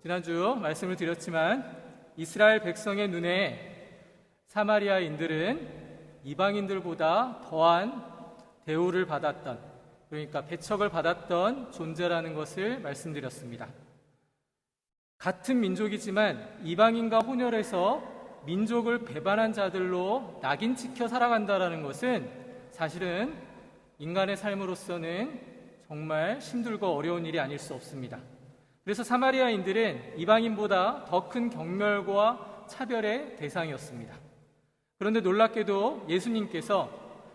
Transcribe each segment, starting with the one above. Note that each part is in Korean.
지난주 말씀을 드렸지만 이스라엘 백성의 눈에 사마리아인들은 이방인들보다 더한 대우를 받았던, 그러니까 배척을 받았던 존재라는 것을 말씀드렸습니다. 같은 민족이지만 이방인과 혼혈해서 민족을 배반한 자들로 낙인 찍혀 살아간다는 것은 사실은 인간의 삶으로서는 정말 힘들고 어려운 일이 아닐 수 없습니다. 그래서 사마리아인들은 이방인보다 더 큰 경멸과 차별의 대상이었습니다. 그런데 놀랍게도 예수님께서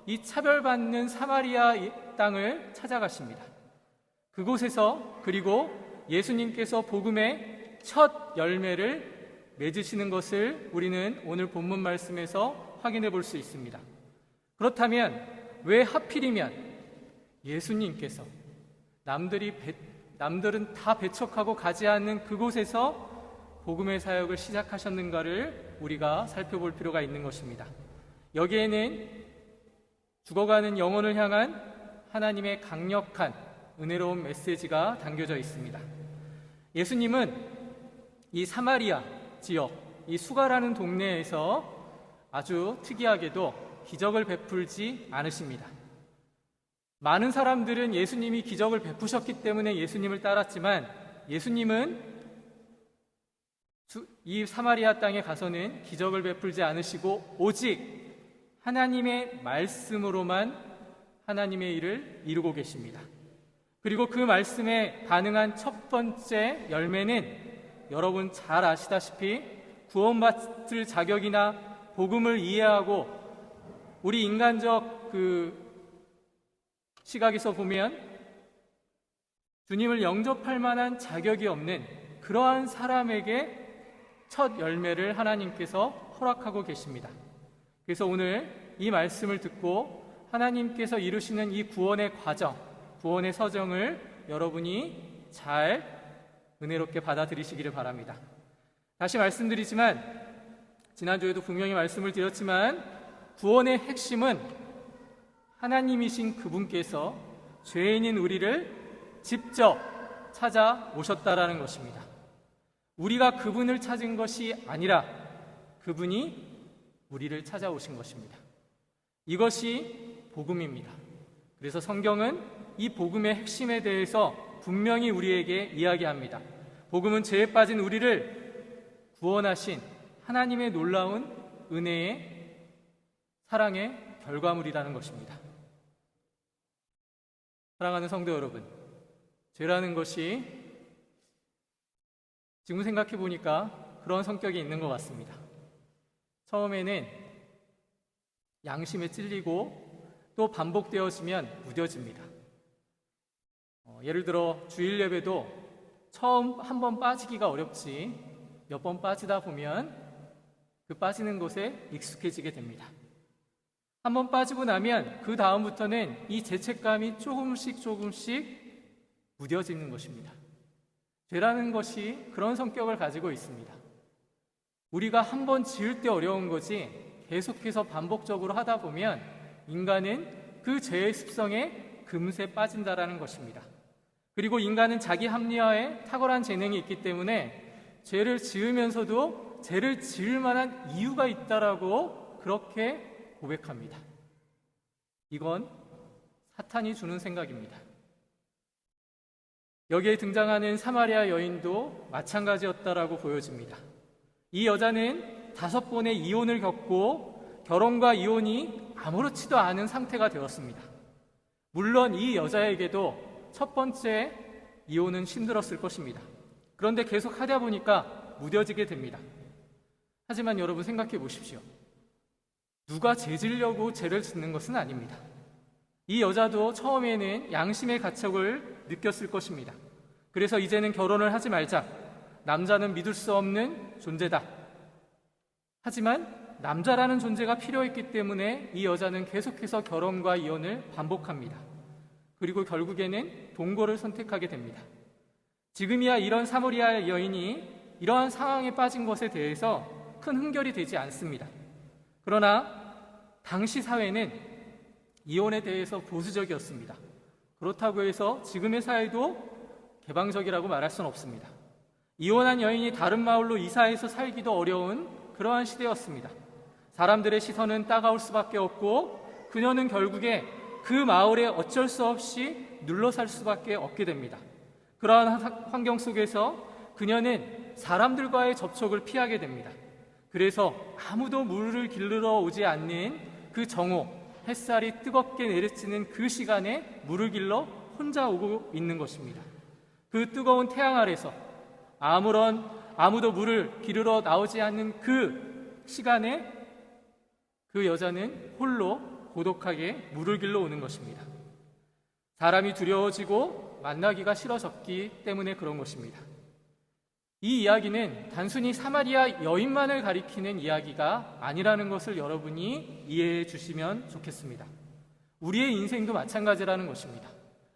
이 차별받는 사마리아 땅을 찾아가십니다. 그곳에서 그리고 예수님께서 복음의 첫 열매를 맺으시는 것을 우리는 오늘 본문 말씀에서 확인해 볼 수 있습니다. 그렇다면 왜 하필이면 예수님께서 남들은 다 배척하고 가지 않는 그곳에서 복음의 사역을 시작하셨는가를 우리가 살펴볼 필요가 있는 것입니다. 여기에는 죽어가는 영혼을 향한 하나님의 강력한 은혜로운 메시지가 담겨져 있습니다. 예수님은 이 사마리아 지역, 이 수가라는 동네에서 아주 특이하게도 기적을 베풀지 않으십니다. 많은 사람들은 예수님이 기적을 베푸셨기 때문에 예수님을 따랐지만 예수님은 이 사마리아 땅에 가서는 기적을 베풀지 않으시고 오직 하나님의 말씀으로만 하나님의 일을 이루고 계십니다. 그리고 그 말씀에 반응한 첫 번째 열매는 여러분 잘 아시다시피 구원받을 자격이나 복음을 이해하고 우리 인간적 시각에서 보면 주님을 영접할 만한 자격이 없는 그러한 사람에게 첫 열매를 하나님께서 허락하고 계십니다. 그래서 오늘 이 말씀을 듣고 하나님께서 이루시는 이 구원의 과정, 구원의 서정을 여러분이 잘 은혜롭게 받아들이시기를 바랍니다. 다시 말씀드리지만 지난주에도 분명히 말씀을 드렸지만 구원의 핵심은 하나님이신 그분께서 죄인인 우리를 직접 찾아오셨다라는 것입니다. 우리가 그분을 찾은 것이 아니라 그분이 우리를 찾아오신 것입니다. 이것이 복음입니다. 그래서 성경은 이 복음의 핵심에 대해서 분명히 우리에게 이야기합니다. 복음은 죄에 빠진 우리를 구원하신 하나님의 놀라운 은혜의 사랑의 결과물이라는 것입니다. 사랑하는 성도 여러분, 죄라는 것이 지금 생각해 보니까 그런 성격이 있는 것 같습니다. 처음에는 양심에 찔리고 또 반복되어지면 무뎌집니다. 예를 들어 주일 예배도 처음 한 번 빠지기가 어렵지 몇 번 빠지다 보면 그 빠지는 곳에 익숙해지게 됩니다. 한 번 빠지고 나면 그 다음부터는 이 죄책감이 조금씩 무뎌지는 것입니다. 죄라는 것이 그런 성격을 가지고 있습니다. 우리가 한 번 지을 때 어려운 거지 계속해서 반복적으로 하다 보면 인간은 그 죄의 습성에 금세 빠진다라는 것입니다. 그리고 인간은 자기 합리화에 탁월한 재능이 있기 때문에 죄를 지으면서도 죄를 지을 만한 이유가 있다라고 그렇게 고백합니다. 이건 사탄이 주는 생각입니다. 여기에 등장하는 사마리아 여인도 마찬가지였다라고 보여집니다. 이 여자는 5번의 이혼을 겪고 결혼과 이혼이 아무렇지도 않은 상태가 되었습니다. 물론 이 여자에게도 첫 번째 이혼은 힘들었을 것입니다. 그런데 계속 하다 보니까 무뎌지게 됩니다. 하지만 여러분 생각해 보십시오. 누가 죄 지으려고 죄를 짓는 것은 아닙니다. 이 여자도 처음에는 양심의 가책을 느꼈을 것입니다. 그래서 이제는 결혼을 하지 말자. 남자는 믿을 수 없는 존재다. 하지만 남자라는 존재가 필요했기 때문에 이 여자는 계속해서 결혼과 이혼을 반복합니다. 그리고 결국에는 동거를 선택하게 됩니다. 지금이야 이런 사마리아 여인이 이러한 상황에 빠진 것에 대해서 큰 흥결이 되지 않습니다. 그러나 당시 사회는 이혼에 대해서 보수적이었습니다. 그렇다고 해서 지금의 사회도 개방적이라고 말할 수는 없습니다. 이혼한 여인이 다른 마을로 이사해서 살기도 어려운 그러한 시대였습니다. 사람들의 시선은 따가울 수밖에 없고 그녀는 결국에 그 마을에 어쩔 수 없이 눌러 살 수밖에 없게 됩니다. 그러한 환경 속에서 그녀는 사람들과의 접촉을 피하게 됩니다. 그래서 아무도 물을 길러 오지 않는 그 정오, 햇살이 뜨겁게 내리치는 그 시간에 물을 길러 혼자 오고 있는 것입니다. 그 뜨거운 태양 아래서 아무도 물을 기르러 나오지 않는 그 시간에 그 여자는 홀로 고독하게 물을 길러 오는 것입니다. 사람이 두려워지고 만나기가 싫어졌기 때문에 그런 것입니다. 이 이야기는 단순히 사마리아 여인만을 가리키는 이야기가 아니라는 것을 여러분이 이해해 주시면 좋겠습니다. 우리의 인생도 마찬가지라는 것입니다.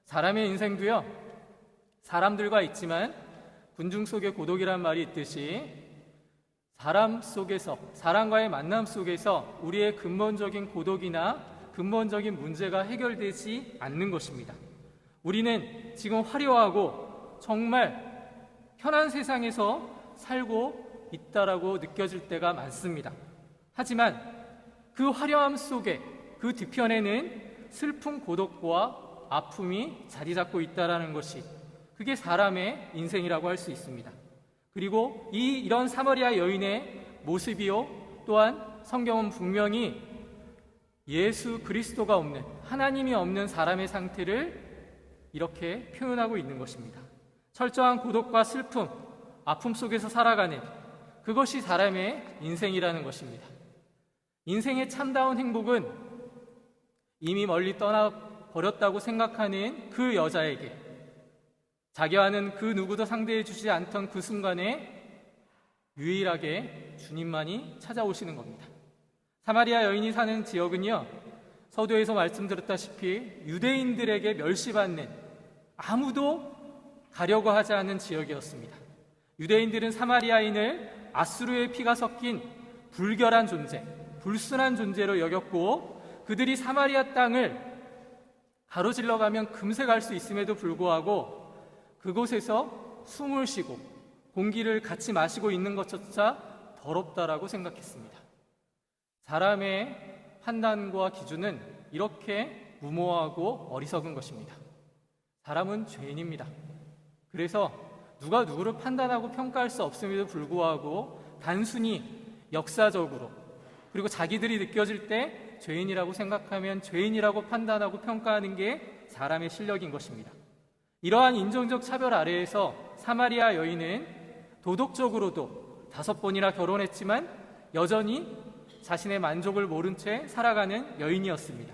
사람의 인생도요, 사람들과 있지만 군중 속의 고독이란 말이 있듯이 사람 속에서, 사람과의 만남 속에서 우리의 근본적인 고독이나 근본적인 문제가 해결되지 않는 것입니다. 우리는 지금 화려하고 정말 편한 세상에서 살고 있다라고 느껴질 때가 많습니다. 하지만 그 화려함 속에 그 뒤편에는 슬픈 고독과 아픔이 자리 잡고 있다라는 것이, 그게 사람의 인생이라고 할 수 있습니다. 그리고 이런 사마리아 여인의 모습이요, 또한 성경은 분명히 예수 그리스도가 없는, 하나님이 없는 사람의 상태를 이렇게 표현하고 있는 것입니다. 철저한 고독과 슬픔, 아픔 속에서 살아가는, 그것이 사람의 인생이라는 것입니다. 인생의 참다운 행복은 이미 멀리 떠나버렸다고 생각하는 그 여자에게, 자기와는 그 누구도 상대해 주지 않던 그 순간에 유일하게 주님만이 찾아오시는 겁니다. 사마리아 여인이 사는 지역은요, 서두에서 말씀드렸다시피 유대인들에게 멸시받는, 아무도 가려고 하지 않는 지역이었습니다. 유대인들은 사마리아인을 앗수르의 피가 섞인 불결한 존재, 불순한 존재로 여겼고, 그들이 사마리아 땅을 가로질러 가면 금세 갈 수 있음에도 불구하고 그곳에서 숨을 쉬고 공기를 같이 마시고 있는 것조차 더럽다라고 생각했습니다. 사람의 판단과 기준은 이렇게 무모하고 어리석은 것입니다. 사람은 죄인입니다. 그래서 누가 누구를 판단하고 평가할 수 없음에도 불구하고 단순히 역사적으로, 그리고 자기들이 느껴질 때 죄인이라고 생각하면 죄인이라고 판단하고 평가하는 게 사람의 실력인 것입니다. 이러한 인종적 차별 아래에서 사마리아 여인은 도덕적으로도 5번이나 결혼했지만 여전히 자신의 만족을 모른 채 살아가는 여인이었습니다.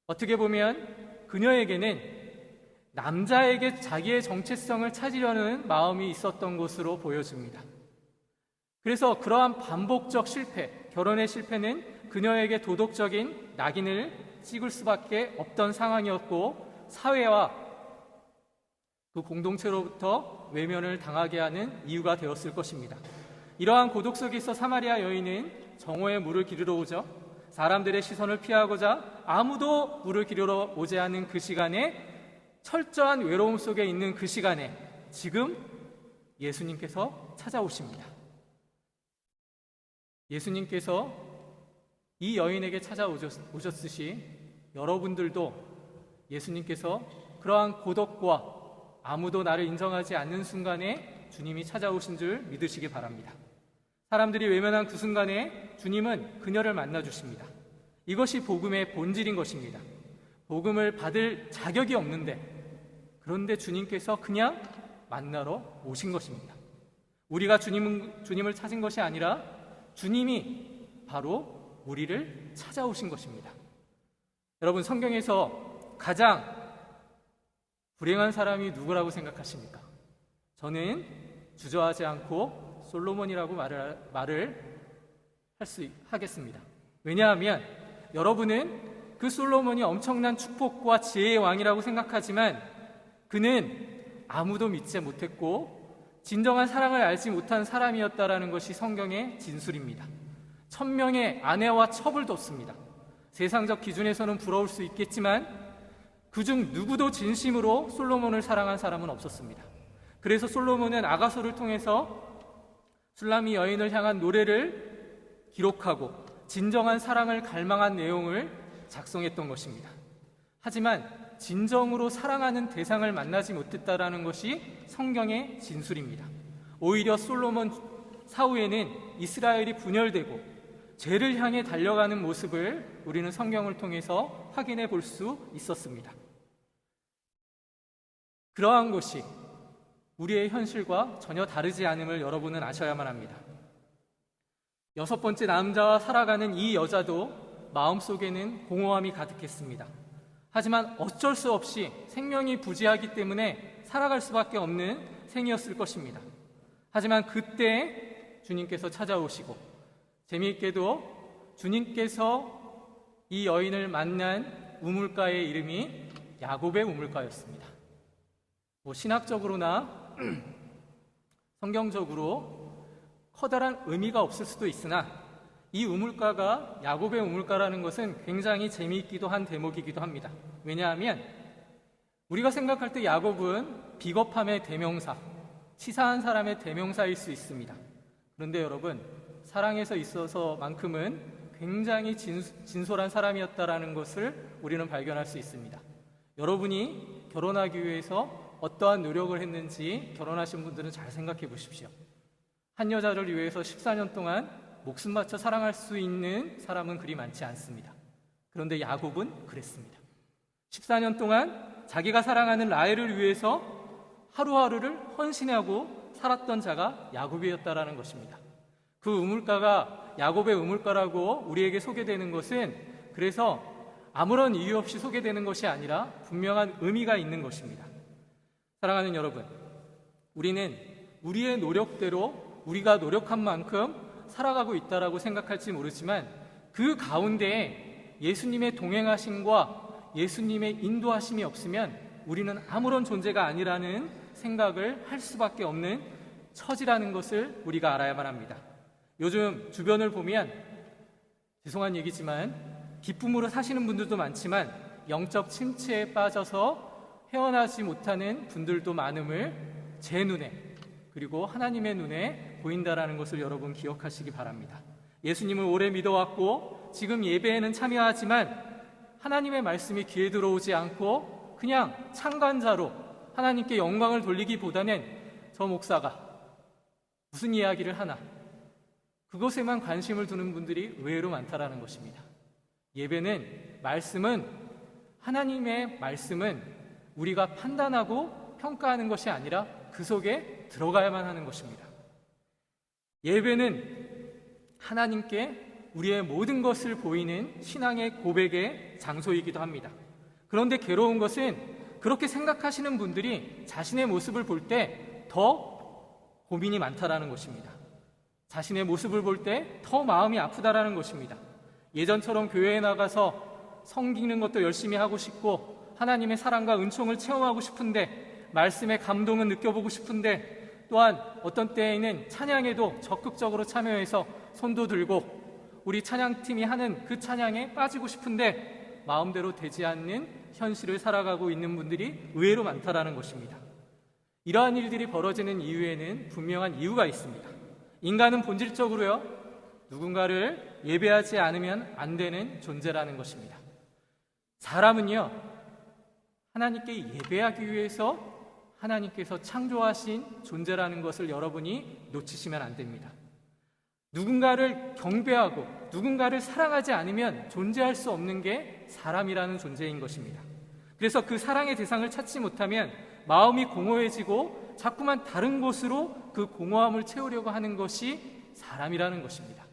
어떻게 보면 그녀에게는 남자에게 자기의 정체성을 찾으려는 마음이 있었던 것으로 보여집니다. 그래서 그러한 반복적 실패, 결혼의 실패는 그녀에게 도덕적인 낙인을 찍을 수밖에 없던 상황이었고, 사회와 그 공동체로부터 외면을 당하게 하는 이유가 되었을 것입니다. 이러한 고독 속에서 사마리아 여인은 정오에 물을 기르러 오죠. 사람들의 시선을 피하고자 아무도 물을 기르러 오지 않은 그 시간에, 철저한 외로움 속에 있는 그 시간에 지금 예수님께서 찾아오십니다. 예수님께서 이 여인에게 찾아오셨듯이 여러분들도 예수님께서 그러한 고독과 아무도 나를 인정하지 않는 순간에 주님이 찾아오신 줄 믿으시기 바랍니다. 사람들이 외면한 그 순간에 주님은 그녀를 만나주십니다. 이것이 복음의 본질인 것입니다. 복음을 받을 자격이 없는데, 그런데 주님께서 그냥 만나러 오신 것입니다. 우리가 주님을 찾은 것이 아니라 주님이 바로 우리를 찾아오신 것입니다. 여러분, 성경에서 가장 불행한 사람이 누구라고 생각하십니까? 저는 주저하지 않고 솔로몬이라고 말을 하겠습니다. 왜냐하면 여러분은 그 솔로몬이 엄청난 축복과 지혜의 왕이라고 생각하지만 그는 아무도 믿지 못했고 진정한 사랑을 알지 못한 사람이었다라는 것이 성경의 진술입니다. 1000명의 아내와 첩을 뒀습니다. 세상적 기준에서는 부러울 수 있겠지만 그중 누구도 진심으로 솔로몬을 사랑한 사람은 없었습니다. 그래서 솔로몬은 아가서를 통해서 술람이 여인을 향한 노래를 기록하고 진정한 사랑을 갈망한 내용을 작성했던 것입니다. 하지만 진정으로 사랑하는 대상을 만나지 못했다라는 것이 성경의 진술입니다. 오히려 솔로몬 사후에는 이스라엘이 분열되고 죄를 향해 달려가는 모습을 우리는 성경을 통해서 확인해 볼 수 있었습니다. 그러한 것이 우리의 현실과 전혀 다르지 않음을 여러분은 아셔야만 합니다. 6번째 남자와 살아가는 이 여자도 마음속에는 공허함이 가득했습니다. 하지만 어쩔 수 없이 생명이 부재하기 때문에 살아갈 수밖에 없는 생이었을 것입니다. 하지만 그때 주님께서 찾아오시고, 재미있게도 주님께서 이 여인을 만난 우물가의 이름이 야곱의 우물가였습니다. 신학적으로나 성경적으로 커다란 의미가 없을 수도 있으나 이 우물가가 야곱의 우물가라는 것은 굉장히 재미있기도 한 대목이기도 합니다. 왜냐하면 우리가 생각할 때 야곱은 비겁함의 대명사, 치사한 사람의 대명사일 수 있습니다. 그런데 여러분, 사랑에서 있어서만큼은 굉장히 진솔한 사람이었다라는 것을 우리는 발견할 수 있습니다. 여러분이 결혼하기 위해서 어떠한 노력을 했는지 결혼하신 분들은 잘 생각해 보십시오. 한 여자를 위해서 14년 동안 목숨 바쳐 사랑할 수 있는 사람은 그리 많지 않습니다. 그런데 야곱은 그랬습니다. 14년 동안 자기가 사랑하는 라헬을 위해서 하루하루를 헌신하고 살았던 자가 야곱이었다라는 것입니다. 그 우물가가 야곱의 우물가라고 우리에게 소개되는 것은 그래서 아무런 이유 없이 소개되는 것이 아니라 분명한 의미가 있는 것입니다. 사랑하는 여러분, 우리는 우리의 노력대로 우리가 노력한 만큼 살아가고 있다라고 생각할지 모르지만 그 가운데에 예수님의 동행하심과 예수님의 인도하심이 없으면 우리는 아무런 존재가 아니라는 생각을 할 수밖에 없는 처지라는 것을 우리가 알아야만 합니다. 요즘 주변을 보면 죄송한 얘기지만 기쁨으로 사시는 분들도 많지만 영적 침체에 빠져서 헤어나지 못하는 분들도 많음을 제 눈에 그리고 하나님의 눈에 보인다라는 것을 여러분 기억하시기 바랍니다. 예수님을 오래 믿어왔고 지금 예배에는 참여하지만 하나님의 말씀이 귀에 들어오지 않고 그냥 참관자로 하나님께 영광을 돌리기보다는 저 목사가 무슨 이야기를 하나 그것에만 관심을 두는 분들이 의외로 많다라는 것입니다. 예배는 하나님의 말씀은 우리가 판단하고 평가하는 것이 아니라 그 속에 들어가야만 하는 것입니다. 예배는 하나님께 우리의 모든 것을 보이는 신앙의 고백의 장소이기도 합니다. 그런데 괴로운 것은 그렇게 생각하시는 분들이 자신의 모습을 볼 때 더 고민이 많다라는 것입니다. 자신의 모습을 볼 때 더 마음이 아프다라는 것입니다. 예전처럼 교회에 나가서 섬기는 것도 열심히 하고 싶고 하나님의 사랑과 은총을 체험하고 싶은데 말씀의 감동은 느껴보고 싶은데 또한 어떤 때에는 찬양에도 적극적으로 참여해서 손도 들고 우리 찬양팀이 하는 그 찬양에 빠지고 싶은데 마음대로 되지 않는 현실을 살아가고 있는 분들이 의외로 많다라는 것입니다. 이러한 일들이 벌어지는 이유에는 분명한 이유가 있습니다. 인간은 본질적으로요, 누군가를 예배하지 않으면 안 되는 존재라는 것입니다. 사람은요, 하나님께 예배하기 위해서 하나님께서 창조하신 존재라는 것을 여러분이 놓치시면 안 됩니다. 누군가를 경배하고 누군가를 사랑하지 않으면 존재할 수 없는 게 사람이라는 존재인 것입니다. 그래서 그 사랑의 대상을 찾지 못하면 마음이 공허해지고 자꾸만 다른 곳으로 그 공허함을 채우려고 하는 것이 사람이라는 것입니다.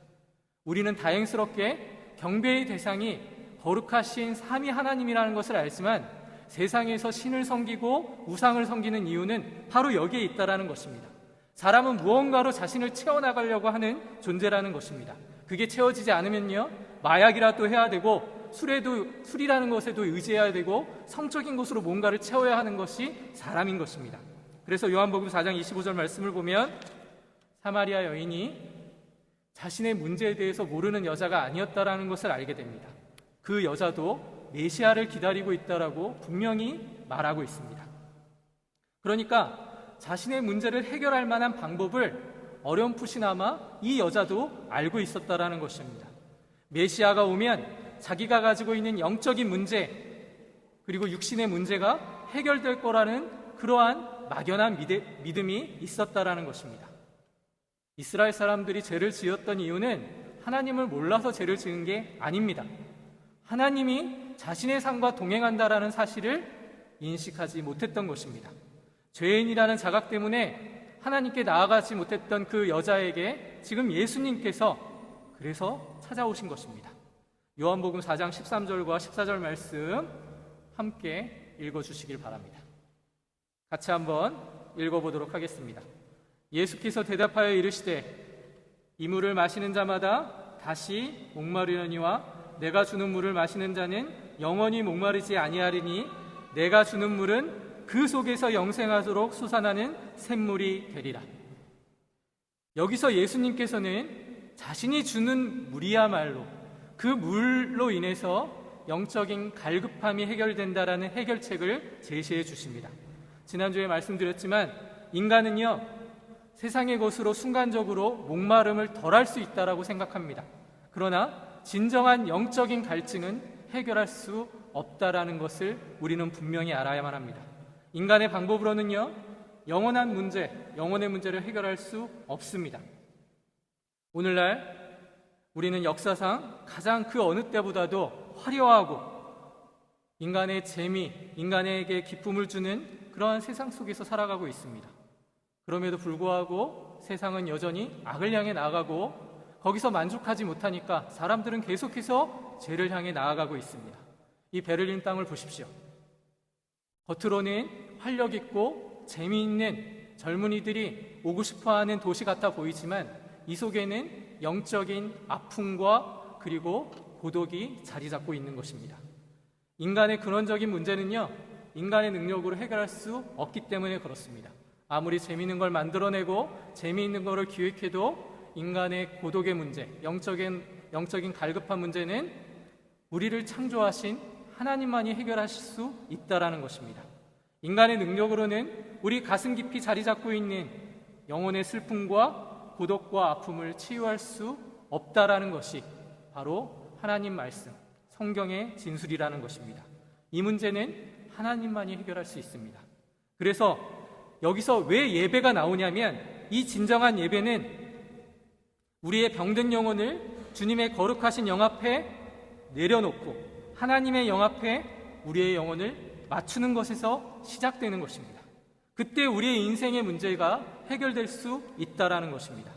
우리는 다행스럽게 경배의 대상이 거룩하신 삼위 하나님이라는 것을 알지만 세상에서 신을 섬기고 우상을 섬기는 이유는 바로 여기에 있다라는 것입니다. 사람은 무언가로 자신을 채워나가려고 하는 존재라는 것입니다. 그게 채워지지 않으면요, 마약이라도 해야 되고 술이라는 것에도 의지해야 되고 성적인 것으로 뭔가를 채워야 하는 것이 사람인 것입니다. 그래서 요한복음 4장 25절 말씀을 보면 사마리아 여인이 자신의 문제에 대해서 모르는 여자가 아니었다라는 것을 알게 됩니다. 그 여자도 메시아를 기다리고 있다라고 분명히 말하고 있습니다. 그러니까 자신의 문제를 해결할 만한 방법을 어렴풋이나마 이 여자도 알고 있었다라는 것입니다. 메시아가 오면 자기가 가지고 있는 영적인 문제 그리고 육신의 문제가 해결될 거라는 그러한 막연한 믿음이 있었다라는 것입니다. 이스라엘 사람들이 죄를 지었던 이유는 하나님을 몰라서 죄를 지은 게 아닙니다. 하나님이 자신의 삶과 동행한다라는 사실을 인식하지 못했던 것입니다. 죄인이라는 자각 때문에 하나님께 나아가지 못했던 그 여자에게 지금 예수님께서 그래서 찾아오신 것입니다. 요한복음 4장 13절과 14절 말씀 함께 읽어주시길 바랍니다. 같이 한번 읽어보도록 하겠습니다. 예수께서 대답하여 이르시되 이 물을 마시는 자마다 다시 목마르려니와 내가 주는 물을 마시는 자는 영원히 목마르지 아니하리니 내가 주는 물은 그 속에서 영생하도록 솟아나는 샘물이 되리라. 여기서 예수님께서는 자신이 주는 물이야말로 그 물로 인해서 영적인 갈급함이 해결된다라는 해결책을 제시해 주십니다. 지난주에 말씀드렸지만 인간은요 세상의 것으로 순간적으로 목마름을 덜할 수 있다라고 생각합니다. 그러나 진정한 영적인 갈증은 해결할 수 없다라는 것을 우리는 분명히 알아야만 합니다. 인간의 방법으로는요 영원한 문제, 영혼의 문제를 해결할 수 없습니다. 오늘날 우리는 역사상 가장 그 어느 때보다도 화려하고 인간의 재미, 인간에게 기쁨을 주는 그러한 세상 속에서 살아가고 있습니다. 그럼에도 불구하고 세상은 여전히 악을 향해 나아가고 거기서 만족하지 못하니까 사람들은 계속해서 죄를 향해 나아가고 있습니다. 이 베를린 땅을 보십시오. 겉으로는 활력 있고 재미있는 젊은이들이 오고 싶어하는 도시 같아 보이지만 이 속에는 영적인 아픔과 그리고 고독이 자리 잡고 있는 것입니다. 인간의 근원적인 문제는요 인간의 능력으로 해결할 수 없기 때문에 그렇습니다. 아무리 재미있는 걸 만들어내고 재미있는 거를 기획해도 인간의 고독의 문제, 영적인 갈급한 문제는 우리를 창조하신 하나님만이 해결하실 수 있다라는 것입니다. 인간의 능력으로는 우리 가슴 깊이 자리 잡고 있는 영혼의 슬픔과 고독과 아픔을 치유할 수 없다라는 것이 바로 하나님 말씀, 성경의 진술이라는 것입니다. 이 문제는 하나님만이 해결할 수 있습니다. 그래서 여기서 왜 예배가 나오냐면 이 진정한 예배는 우리의 병든 영혼을 주님의 거룩하신 영 앞에 내려놓고 하나님의 영 앞에 우리의 영혼을 맞추는 것에서 시작되는 것입니다. 그때 우리의 인생의 문제가 해결될 수 있다라는 것입니다.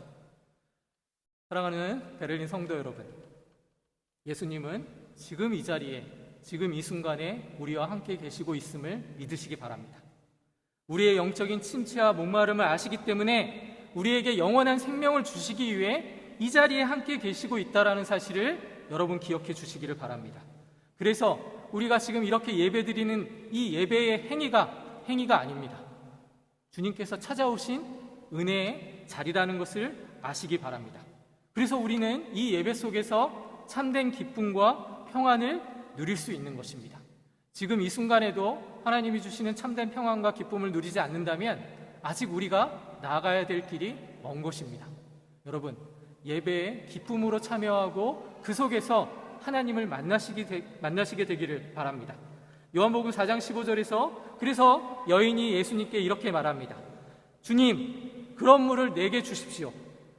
사랑하는 베를린 성도 여러분, 예수님은 지금 이 자리에 지금 이 순간에 우리와 함께 계시고 있음을 믿으시기 바랍니다. 우리의 영적인 침체와 목마름을 아시기 때문에 우리에게 영원한 생명을 주시기 위해 이 자리에 함께 계시고 있다는 사실을 여러분 기억해 주시기를 바랍니다. 그래서 우리가 지금 이렇게 예배드리는 이 예배의 행위가 아닙니다. 주님께서 찾아오신 은혜의 자리라는 것을 아시기 바랍니다. 그래서 우리는 이 예배 속에서 참된 기쁨과 평안을 누릴 수 있는 것입니다. 지금 이 순간에도 하나님이 주시는 참된 평안과 기쁨을 누리지 않는다면 아직 우리가 나아가야 될 길이 먼 것입니다. 여러분, 예배에 기쁨으로 참여하고 그 속에서 하나님을 만나시게 되기를 바랍니다. 요한복음 4장 15절에서 그래서 여인이 예수님께 이렇게 말합니다. 주님, 그런 물을 내게 주십시오.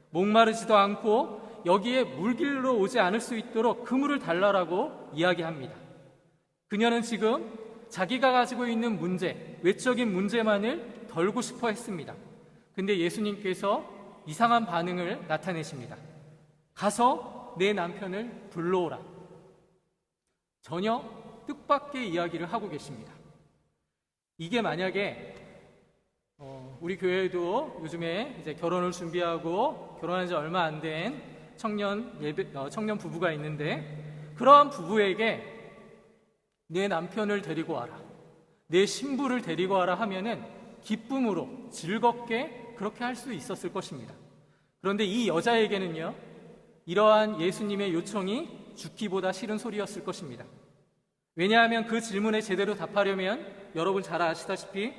목마르지도 않고 여기에 물길로 오지 않을 수 있도록 그 물을 달라라고 이야기합니다. 그녀는 지금 자기가 가지고 있는 문제, 외적인 문제만을 덜고 싶어 했습니다. 근데 예수님께서 이상한 반응을 나타내십니다. 가서 내 남편을 불러오라. 전혀 뜻밖의 이야기를 하고 계십니다. 이게 만약에 우리 교회에도 요즘에 이제 결혼을 준비하고 결혼한 지 얼마 안 된 청년 부부가 있는데 그러한 부부에게 내 남편을 데리고 와라, 내 신부를 데리고 와라 하면은 기쁨으로 즐겁게 그렇게 할 수 있었을 것입니다. 그런데 이 여자에게는요, 이러한 예수님의 요청이 죽기보다 싫은 소리였을 것입니다. 왜냐하면 그 질문에 제대로 답하려면 여러분 잘 아시다시피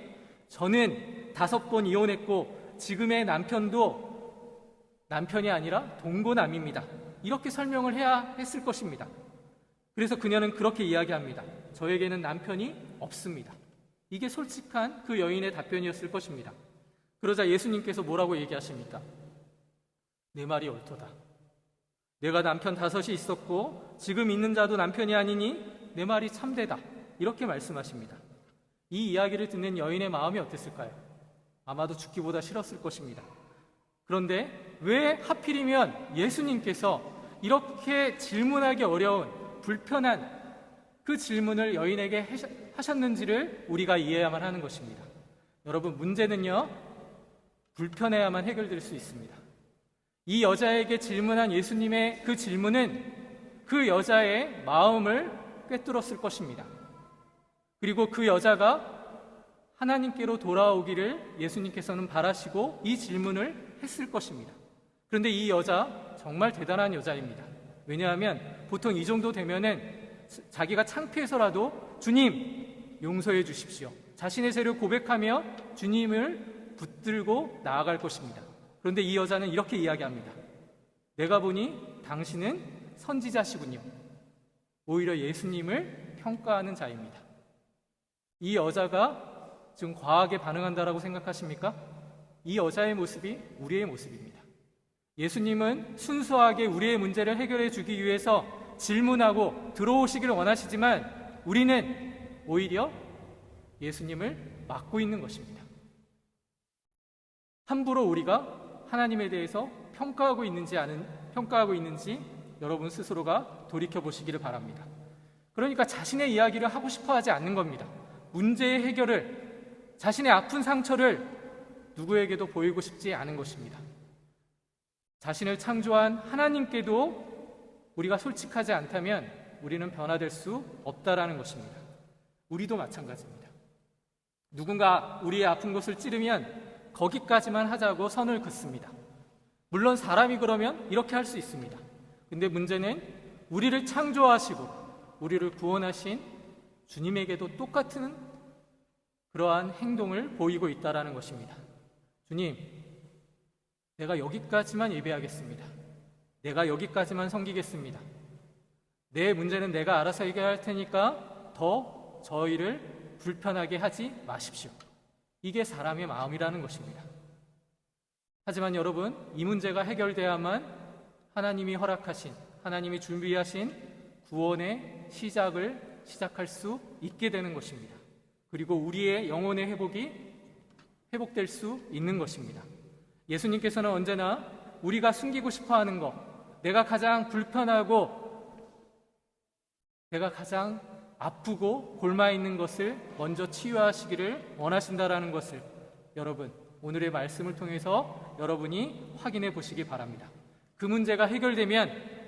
저는 5번 이혼했고 지금의 남편도 남편이 아니라 동거남입니다. 이렇게 설명을 해야 했을 것입니다. 그래서 그녀는 그렇게 이야기합니다. 저에게는 남편이 없습니다. 이게 솔직한 그 여인의 답변이었을 것입니다. 그러자 예수님께서 뭐라고 얘기하십니까? 내 말이 옳도다. 내가 남편 5이 있었고 지금 있는 자도 남편이 아니니 내 말이 참되다. 이렇게 말씀하십니다. 이 이야기를 듣는 여인의 마음이 어땠을까요? 아마도 죽기보다 싫었을 것입니다. 그런데 왜 하필이면 예수님께서 이렇게 질문하기 어려운 불편한 그 질문을 여인에게 하셨는지를 우리가 이해해야만 하는 것입니다. 여러분, 문제는요, 불편해야만 해결될 수 있습니다. 이 여자에게 질문한 예수님의 그 질문은 그 여자의 마음을 꿰뚫었을 것입니다. 그리고 그 여자가 하나님께로 돌아오기를 예수님께서는 바라시고 이 질문을 했을 것입니다. 그런데 이 여자 정말 대단한 여자입니다. 왜냐하면 보통 이 정도 되면은 자기가 창피해서라도 주님 용서해 주십시오. 자신의 죄를 고백하며 주님을 붙들고 나아갈 것입니다. 그런데 이 여자는 이렇게 이야기합니다. 내가 보니 당신은 선지자시군요. 오히려 예수님을 평가하는 자입니다. 이 여자가 지금 과하게 반응한다라고 생각하십니까? 이 여자의 모습이 우리의 모습입니다. 예수님은 순수하게 우리의 문제를 해결해 주기 위해서 질문하고 들어오시기를 원하시지만 우리는 오히려 예수님을 막고 있는 것입니다. 함부로 우리가 하나님에 대해서 평가하고 있는지 여러분 스스로가 돌이켜 보시기를 바랍니다. 그러니까 자신의 이야기를 하고 싶어 하지 않는 겁니다. 문제의 해결을, 자신의 아픈 상처를 누구에게도 보이고 싶지 않은 것입니다. 자신을 창조한 하나님께도 우리가 솔직하지 않다면 우리는 변화될 수 없다라는 것입니다. 우리도 마찬가지입니다. 누군가 우리의 아픈 곳을 찌르면 거기까지만 하자고 선을 긋습니다. 물론 사람이 그러면 이렇게 할 수 있습니다. 근데 문제는 우리를 창조하시고 우리를 구원하신 주님에게도 똑같은 그러한 행동을 보이고 있다는 것입니다. 주님, 내가 여기까지만 예배하겠습니다. 내가 여기까지만 섬기겠습니다. 내 문제는 내가 알아서 해결할 테니까 더 저희를 불편하게 하지 마십시오. 이게 사람의 마음이라는 것입니다. 하지만 여러분, 이 문제가 해결돼야만 하나님이 허락하신, 하나님이 준비하신 구원의 시작할 수 있게 되는 것입니다. 그리고 우리의 영혼의 회복될 수 있는 것입니다. 예수님께서는 언제나 우리가 숨기고 싶어하는 것, 내가 가장 불편하고 내가 가장 아프고 골마있는 것을 먼저 치유하시기를 원하신다라는 것을 여러분, 오늘의 말씀을 통해서 여러분이 확인해 보시기 바랍니다. 그 문제가 해결되면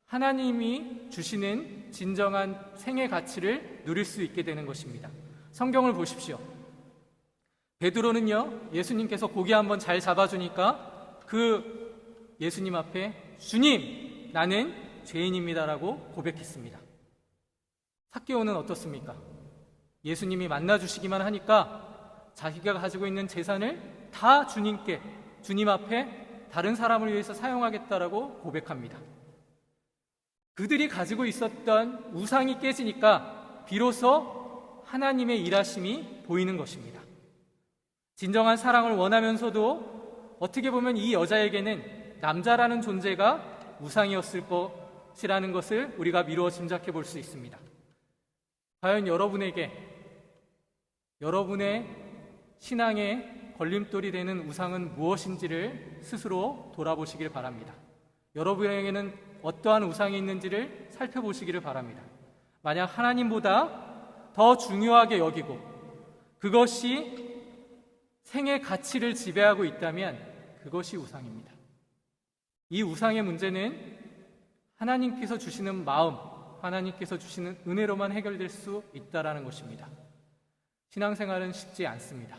하나님이 주시는 진정한 생의 가치를 누릴 수 있게 되는 것입니다. 성경을 보십시오. 베드로는요, 예수님께서 고기 한번 잘 잡아주니까 그 예수님 앞에 주님, 나는 죄인입니다라고 고백했습니다. 삭개오는 어떻습니까? 예수님이 만나주시기만 하니까 자기가 가지고 있는 재산을 다 주님 앞에 다른 사람을 위해서 사용하겠다라고 고백합니다. 그들이 가지고 있었던 우상이 깨지니까 비로소 하나님의 일하심이 보이는 것입니다. 진정한 사랑을 원하면서도 어떻게 보면 이 여자에게는 남자라는 존재가 우상이었을 것이라는 것을 우리가 미루어 짐작해 볼 수 있습니다. 과연 여러분에게 여러분의 신앙의 걸림돌이 되는 우상은 무엇인지를 스스로 돌아보시길 바랍니다. 여러분에게는 어떠한 우상이 있는지를 살펴보시기를 바랍니다. 만약 하나님보다 더 중요하게 여기고 그것이 생의 가치를 지배하고 있다면 그것이 우상입니다. 이 우상의 문제는 하나님께서 주시는 마음, 하나님께서 주시는 은혜로만 해결될 수 있다라는 것입니다. 신앙생활은 쉽지 않습니다.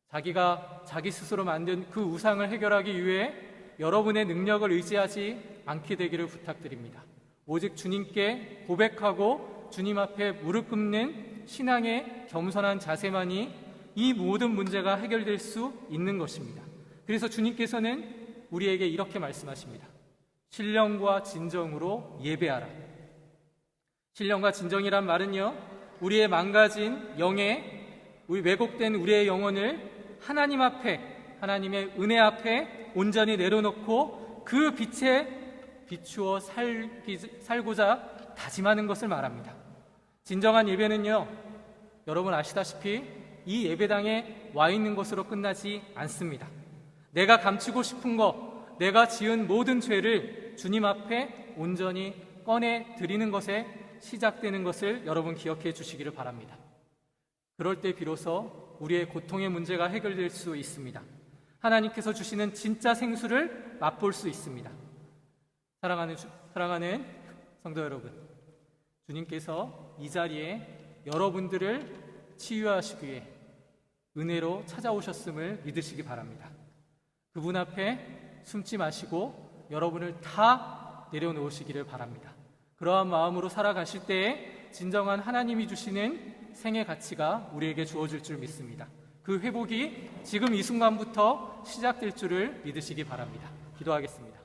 자기가 자기 스스로 만든 그 우상을 해결하기 위해 여러분의 능력을 의지하지 않게 되기를 부탁드립니다. 오직 주님께 고백하고 주님 앞에 무릎 꿇는 신앙의 겸손한 자세만이 이 모든 문제가 해결될 수 있는 것입니다. 그래서 주님께서는 우리에게 이렇게 말씀하십니다. 신령과 진정으로 예배하라. 신령과 진정이란 말은요, 우리의 망가진 우리 왜곡된 우리의 영혼을 하나님 앞에, 하나님의 은혜 앞에 온전히 내려놓고 그 빛에 비추어 살고자 다짐하는 것을 말합니다. 진정한 예배는요, 여러분 아시다시피 이 예배당에 와 있는 것으로 끝나지 않습니다. 내가 감추고 싶은 것, 내가 지은 모든 죄를 주님 앞에 온전히 꺼내 드리는 것에 시작되는 것을 여러분 기억해 주시기를 바랍니다. 그럴 때 비로소 우리의 고통의 문제가 해결될 수 있습니다. 하나님께서 주시는 진짜 생수를 맛볼 수 있습니다. 사랑하는 성도 여러분, 주님께서 이 자리에 여러분들을 치유하시기 위해 은혜로 찾아오셨음을 믿으시기 바랍니다. 그분 앞에 숨지 마시고 여러분을 다 내려놓으시기를 바랍니다. 그러한 마음으로 살아가실 때에 진정한 하나님이 주시는 생의 가치가 우리에게 주어질 줄 믿습니다. 그 회복이 지금 이 순간부터 시작될 줄을 믿으시기 바랍니다. 기도하겠습니다.